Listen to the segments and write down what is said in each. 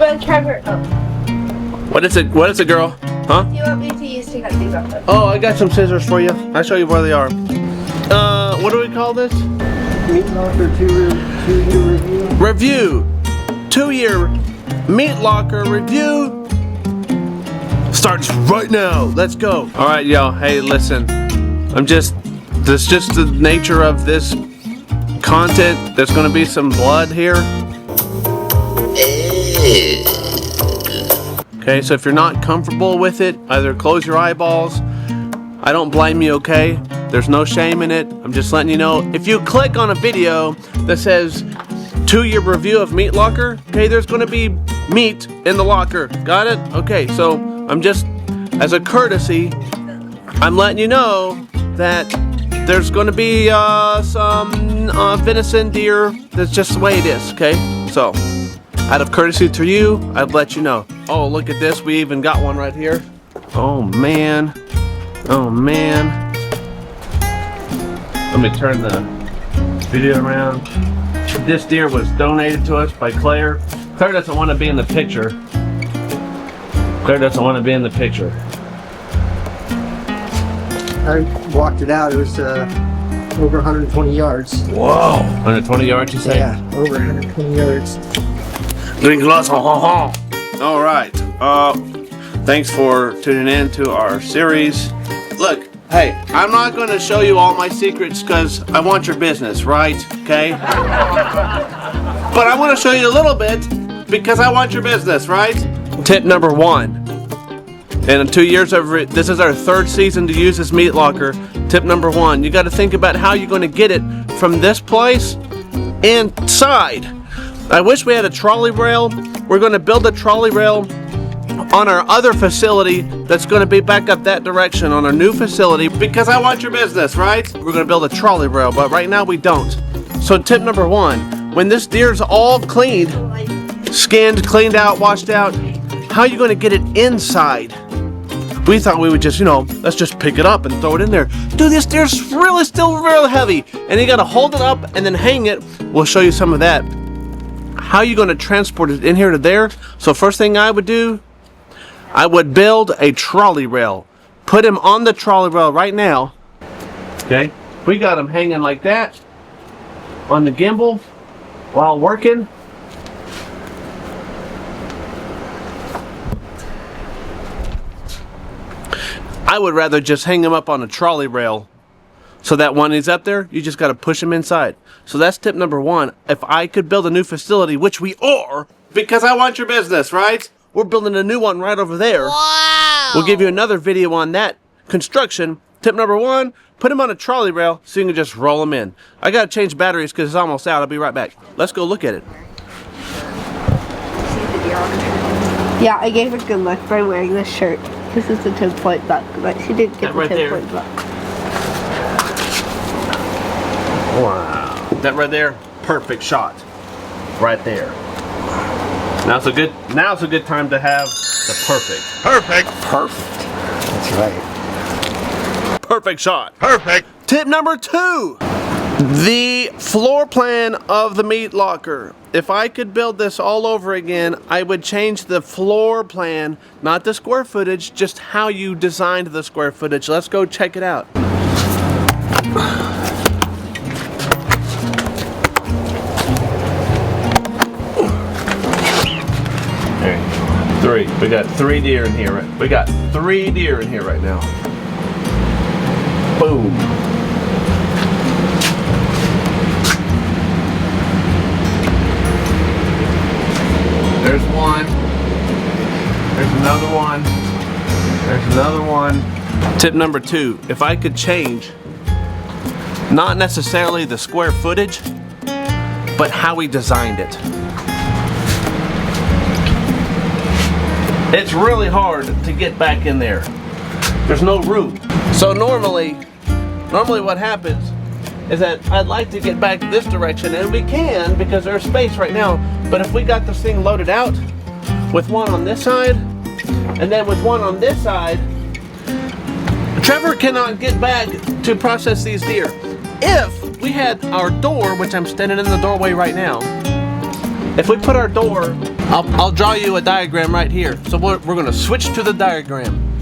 But Trevor, What is it? What is it, girl? Huh? you want me to use to cut these off? Oh, I got some scissors for you. I'll show you where they are. What do we call this? Meat locker two-year review. Review. 2-year meat locker review starts right now. Let's go. All right, y'all. Hey, listen. That's just the nature of this content. There's gonna be some blood here. Okay, so if you're not comfortable with it, either close your eyeballs. I don't blame you, okay? There's no shame in it. I'm just letting you know. If you click on a video that says 2-year review of meat locker, okay, there's gonna be meat in the locker. Got it? Okay, so I'm just, as a courtesy, I'm letting you know that there's gonna be some venison deer. That's just the way it is, okay? So, out of courtesy to you, I'd let you know. Oh, look at this. We even got one right here. Oh, man. Oh, man. Let me turn the video around. This deer was donated to us by Claire. Claire doesn't want to be in the picture. Claire doesn't want to be in the picture. I walked it out. It was over 120 yards. Whoa! 120 yards, you say? Yeah, over 120 yards. Drink lots of ha-ha. All right. Thanks for tuning in to our series. Look, hey, I'm not going to show you all my secrets because I want your business, right? Okay? But I want to show you a little bit because I want your business, right? Tip number 1. In 2 years of it, this is our 3rd season to use this meat locker. Tip number 1, you got to think about how you're going to get it from this place inside. I wish we had a trolley rail. We're going to build a trolley rail on our other facility that's going to be back up that direction on our new facility because I want your business, right? We're going to build a trolley rail, but right now we don't. So tip number 1, when this deer's all cleaned, skinned, cleaned out, washed out, how are you going to get it inside? We thought we would just, let's just pick it up and throw it in there. Dude, this deer's still real heavy, and you got to hold it up and then hang it. We'll show you some of that. How are you going to transport it in here to there? So first thing I would do, I would build a trolley rail. Put him on the trolley rail right now. Okay, we got him hanging like that on the gimbal while working. I would rather just hang him up on a trolley rail so that when he's up there, you just got to push him inside. So that's tip number 1. If I could build a new facility, which we are, because I want your business, right? We're building a new one right over there. Wow! We'll give you another video on that construction. Tip number 1, put him on a trolley rail so you can just roll him in. I got to change batteries because it's almost out. I'll be right back. Let's go look at it. Yeah, I gave it a good look by wearing this shirt. This is the 10-point buck, but she didn't get the 10-point buck. Wow. That right there, perfect shot. Right there. Now's a good time to have the perfect. That's right. Perfect shot. Perfect. Tip number 2. The floor plan of the meat locker. If I could build this all over again, I would change the floor plan, not the square footage, just how you designed the square footage. Let's go check it out. There, 3. We got 3 deer in here. We got 3 deer in here right now. Boom. There's one. There's another one. There's another one. Tip number 2, if I could change, not necessarily the square footage, but how we designed it. It's really hard to get back in there. There's no room. So normally what happens is that I'd like to get back this direction, and we can because there's space right now, but if we got this thing loaded out with one on this side and then with one on this side, Trevor cannot get back to process these deer. If we had our door, which I'm standing in the doorway right now, if we put our door I'll draw you a diagram right here. So we're gonna switch to the diagram.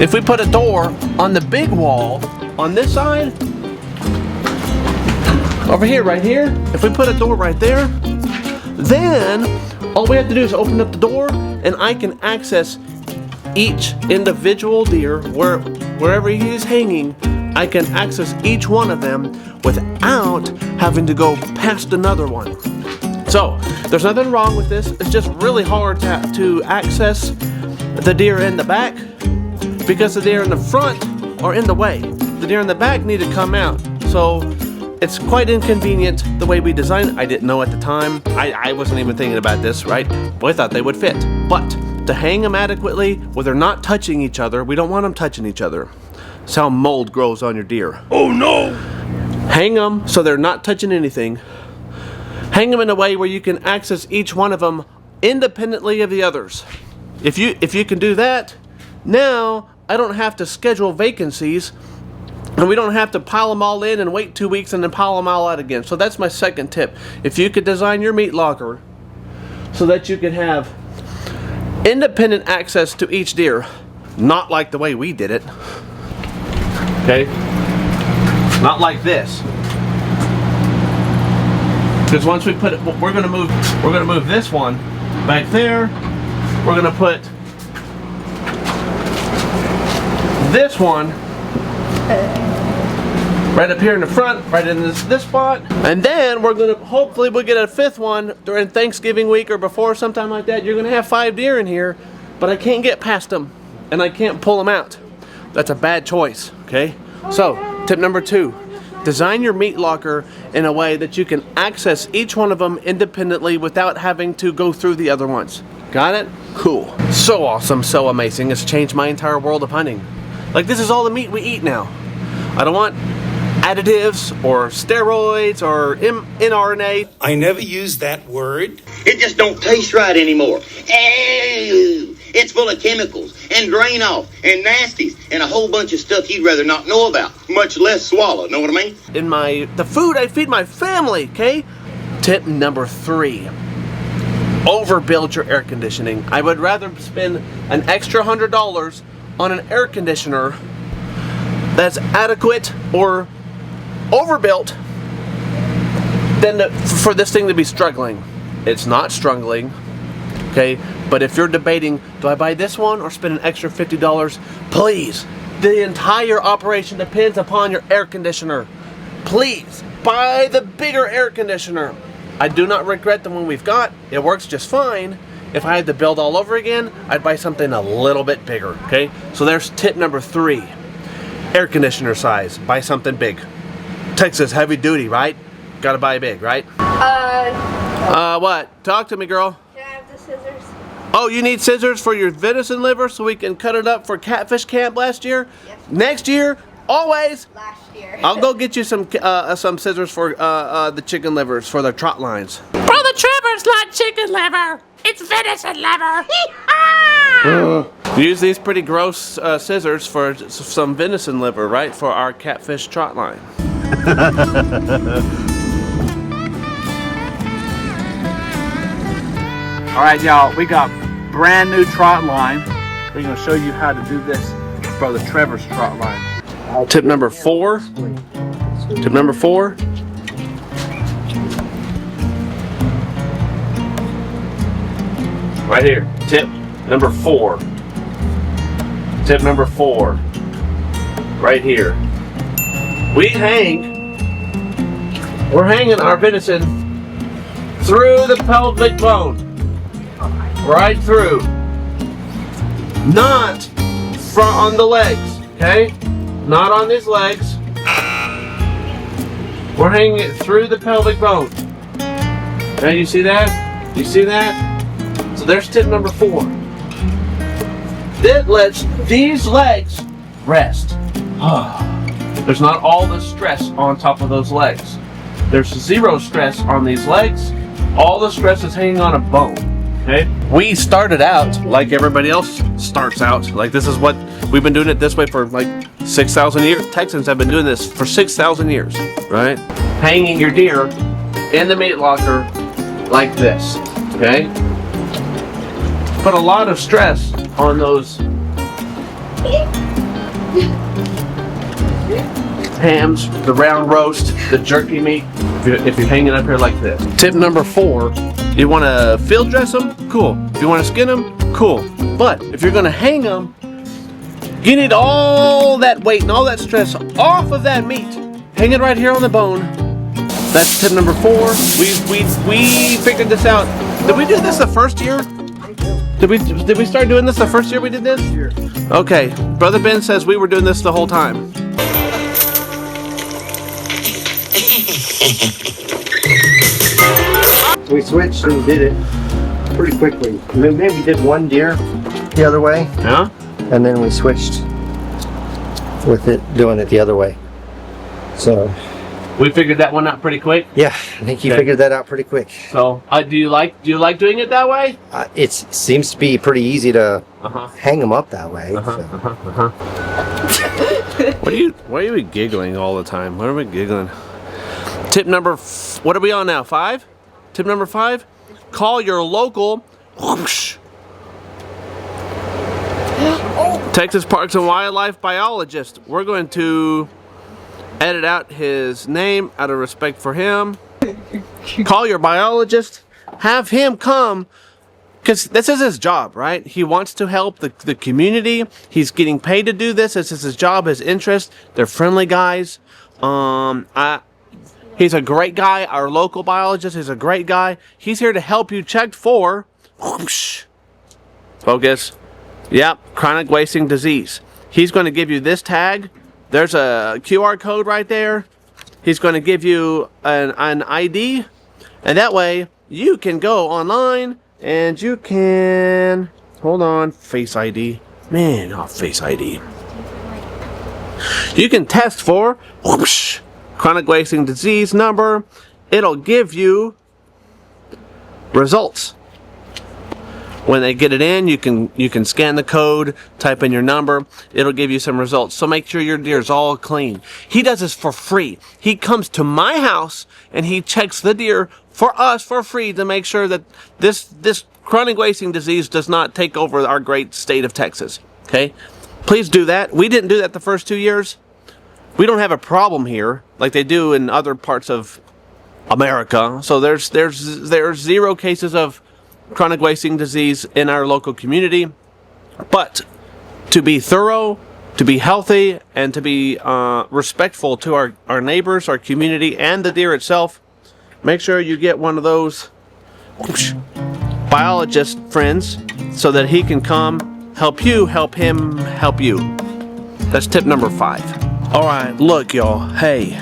If we put a door on the big wall on this side, over here, right here, if we put a door right there, then all we have to do is open up the door and I can access each individual deer wherever he is hanging. I can access each one of them without having to go past another one. So there's nothing wrong with this. It's just really hard to access the deer in the back because the deer in the front are in the way. The deer in the back need to come out. So it's quite inconvenient the way we designed it. I didn't know at the time. I wasn't even thinking about this, right? But I thought they would fit. But to hang them adequately where they're not touching each other, we don't want them touching each other. That's how mold grows on your deer. Oh no! Hang them so they're not touching anything. Hang them in a way where you can access each one of them independently of the others. If you can do that, now I don't have to schedule vacancies and we don't have to pile them all in and wait 2 weeks and then pile them all out again. So that's my second tip. If you could design your meat locker so that you can have independent access to each deer, not like the way we did it. Okay? Not like this. Because once we put it, we're gonna move this one back there. We're gonna put this one right up here in the front, right in this spot. And then we're gonna, hopefully we'll get a fifth one during Thanksgiving week or before, sometime like that. You're gonna have 5 deer in here, but I can't get past them and I can't pull them out. That's a bad choice, okay? So, tip number 2, design your meat locker in a way that you can access each one of them independently without having to go through the other ones. Got it? Cool. So awesome, so amazing. It's changed my entire world of hunting. Like, this is all the meat we eat now. I don't want additives or steroids or mRNA. I never used that word. It just don't taste right anymore. Ew. It's full of chemicals and drain off and nasties and a whole bunch of stuff you'd rather not know about, much less swallow, know what I mean? In the food I feed my family, okay? Tip number 3, overbuild your air conditioning. I would rather spend an extra $100 on an air conditioner that's adequate or overbuilt than for this thing to be struggling. It's not struggling, okay? But if you're debating, do I buy this one or spend an extra $50? Please, the entire operation depends upon your air conditioner. Please, buy the bigger air conditioner. I do not regret the one we've got. It works just fine. If I had to build all over again, I'd buy something a little bit bigger, okay? So there's tip number 3. Air conditioner size, buy something big. Texas, heavy duty, right? Gotta buy big, right? What? Talk to me, girl. Can I have the scissors? Oh, you need scissors for your venison liver so we can cut it up for catfish camp last year? Yes. Next year? Always? Last year. I'll go get you some scissors for the chicken livers for the trot lines. Brother Trevor's not chicken liver. It's venison liver. Use these pretty gross scissors for some venison liver, right? For our catfish trot line. Alright y'all, we got brand new trot line. We're going to show you how to do this with Brother Trevor's trot line. Tip number 4. Tip number 4. Right here. Tip number 4. Tip number 4. Right here. We're hanging our venison through the pelvic bone. Right through. Not on the legs, okay? Not on these legs. We're hanging it through the pelvic bone. Okay, you see that? You see that? So there's tip number 4. That lets these legs rest. There's not all the stress on top of those legs. There's 0 stress on these legs. All the stress is hanging on a bone. Okay? We started out like everybody else starts out. Like, this is what we've been doing it this way for like 6,000 years. Texans have been doing this for 6,000 years, right? Hanging your deer in the meat locker like this. Okay? Put a lot of stress on those hams, the round roast, the jerky meat, if you're hanging up here like this. Tip number 4, you want to field dress them? Cool. If you want to skin them? Cool. But if you're going to hang them, you need all that weight and all that stress off of that meat. Hang it right here on the bone. That's tip number 4. We figured this out. Did we do this the first year? Did we start doing this the first year we did this? Sure. Okay. Brother Ben says we were doing this the whole time. We switched and did it pretty quickly. Maybe we did one deer the other way, Yeah? and then we switched with it, doing it the other way. So, We figured that one out pretty quick. yeah, I think you Okay. figured that out pretty quick. So, do you like doing it that way? It seems to be pretty easy to Uh-huh. hang them up that way. so. Why are we giggling all the time? What are we giggling? Tip number, what are we on now? 5? Tip number 5, call your local Texas Parks and Wildlife biologist. We're going to edit out his name out of respect for him. Call your biologist, have him come, because this is his job, right? He wants to help the community. He's getting paid to do this. This is his job, his interest. They're friendly guys. He's a great guy. Our local biologist is a great guy. He's here to help you check for focus. Yep, chronic wasting disease. He's going to give you this tag. There's a QR code right there. He's going to give you an ID, and that way you can go online and you can, hold on, Face ID. Man, oh, Face ID. You can test for chronic wasting disease number. It'll give you results. When they get it in, you can scan the code, type in your number. It'll give you some results. So make sure your deer's all clean. He does this for free. He comes to my house and he checks the deer for us for free to make sure that this chronic wasting disease does not take over our great state of Texas. Okay? Please do that. We didn't do that the first 2 years. We don't have a problem here like they do in other parts of America. So there's 0 cases of chronic wasting disease in our local community. But to be thorough, to be healthy, and to be respectful to our neighbors, our community, and the deer itself, make sure you get one of those biologist friends so that he can come help you, help him, help you. That's tip number 5. All right, look, y'all. Hey,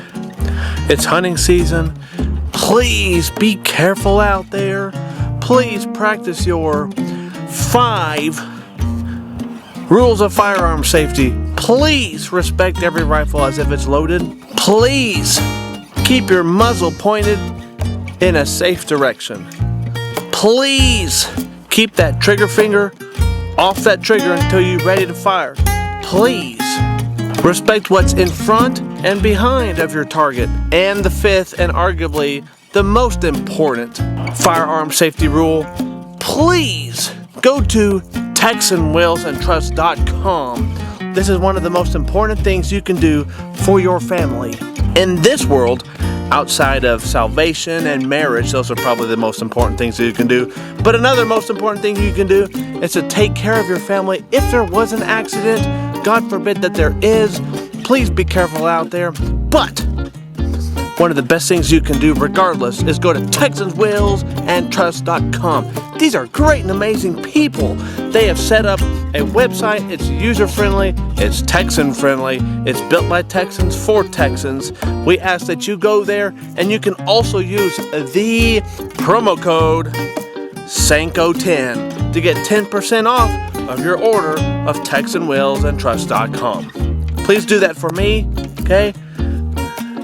it's hunting season. Please be careful out there. Please practice your 5 rules of firearm safety. Please respect every rifle as if it's loaded. Please keep your muzzle pointed in a safe direction. Please keep that trigger finger off that trigger until you're ready to fire. Please respect what's in front and behind of your target. And the 5th and arguably the most important firearm safety rule, please go to TexanWillsandTrust.com. This is one of the most important things you can do for your family. In this world, outside of salvation and marriage, those are probably the most important things that you can do. But another most important thing you can do is to take care of your family. If there was an accident, God forbid that there is, please be careful out there. But one of the best things you can do regardless is go to TexansWillsandTrust.com. These are great and amazing people. They have set up a website. It's user-friendly. It's Texan-friendly. It's built by Texans for Texans. We ask that you go there, and you can also use the promo code SANCO10 to get 10% off of your order of TexanWillsandTrust.com. Please do that for me, okay?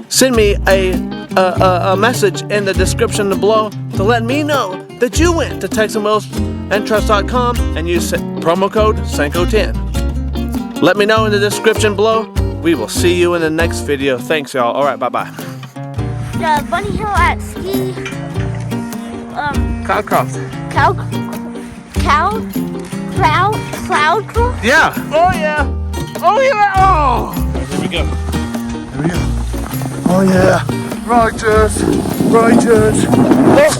Send me a message in the description below to let me know that you went to TexanWillsandTrust.com and used promo code SANCO10. Let me know in the description below. We will see you in the next video. Thanks, y'all. All right, bye-bye. The bunny hill at ski. Cloudcroft. Cloud. Yeah. Oh yeah. Oh yeah. Oh. Here we go. Here we go. Oh yeah. Righteous. Righteous.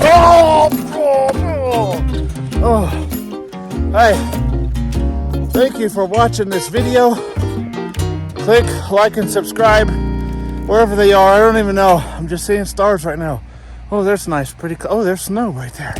Oh. Oh. Hey. Thank you for watching this video. Click like and subscribe wherever they are. I don't even know. I'm just seeing stars right now. Oh, there's nice, pretty. Oh, there's snow right there.